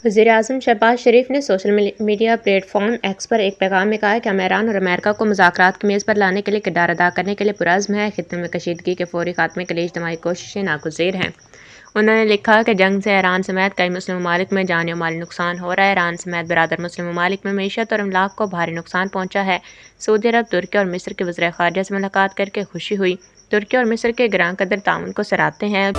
وزیراعظم شہباز شریف نے social media platform X پر ایک پیغام میں کہا کہ ہم ایران اور امریکہ کو مذاکرات کی میز پر لانے کے لیے کردار ادا کرنے کے لیے پرعزم ہیں۔ خطے میں کشیدگی کے فوری خاتمے کے لیے اجتماعی کوششیں ناگزیر ہیں۔ انہوں نے لکھا کہ جنگ سے ایران سمیت کئی مسلم ممالک میں جانی و مالی نقصان ہو رہا ہے۔ ایران سمیت برادر مسلم ممالک میں معیشت اور املاک کو بھاری نقصان پہنچا ہے۔ سعودی عرب، ترکی اور مصر کے وزراء خارجہ سے ملاقات کر کے خوشی ہوئی۔ ترکی اور مصر کے گراں قدر تعاون کو سراہتے ہیں۔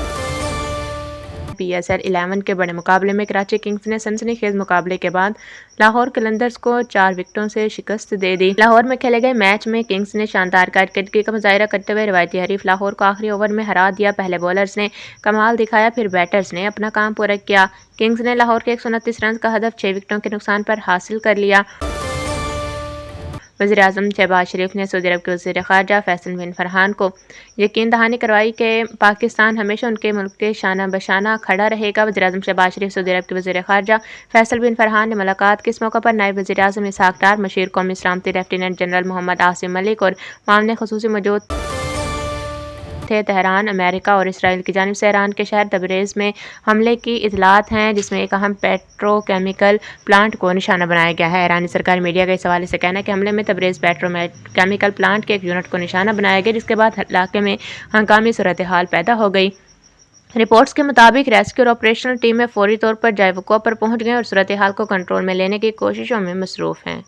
PSL 11 کے بڑے مقابلے میں کراچی کنگز نے سنسنی خیز مقابلے کے بعد لاہور قلندرز کو 4 وکٹوں سے شکست دے دی۔ لاہور میں کھیلے گئے میچ میں کنگز نے شاندار کارکردگی کا مظاہرہ کرتے ہوئے روایتی حریف لاہور کو آخری اوور میں ہرا دیا۔ پہلے بولرز نے کمال دکھایا، پھر بیٹرز نے اپنا کام پورا کیا۔ کنگز نے لاہور کے 129 رنز کا ہدف 6 وکٹوں کے نقصان پر حاصل کر لیا۔ وزیراعظم شہباز شریف نے سعودی عرب کے وزیر خارجہ فیصل بن فرحان کو یقین دہانی کروائی کہ پاکستان ہمیشہ ان کے ملک کے شانہ بشانہ کھڑا رہے گا۔ وزیراعظم شہباز شریف سعودی عرب کے وزیر خارجہ فیصل بن فرحان نے ملاقات کی۔ اس موقع پر نائب وزیر اعظم اسحاق ڈار، مشیر قومی سلامتی لیفٹیننٹ جنرل محمد عاصم ملک اور معاون خصوصی موجود تھے۔ تہران۔ امریکہ اور اسرائیل کی جانب سے ایران کے شہر تبریز میں حملے کی اطلاعات ہیں، جس میں ایک اہم پیٹرو کیمیکل پلانٹ کو نشانہ بنایا گیا ہے۔ ایرانی سرکاری میڈیا کا اس حوالے سے کہنا ہے کہ حملے میں تبریز پیٹرو کیمیکل پلانٹ کے ایک یونٹ کو نشانہ بنایا گیا، جس کے بعد علاقے میں ہنگامی صورتحال پیدا ہو گئی۔ رپورٹس کے مطابق ریسکیو اور آپریشنل ٹیمیں فوری طور پر جائے وقوع پر پہنچ گئیں اور صورتحال کو کنٹرول میں لینے کی کوششوں میں مصروف ہیں۔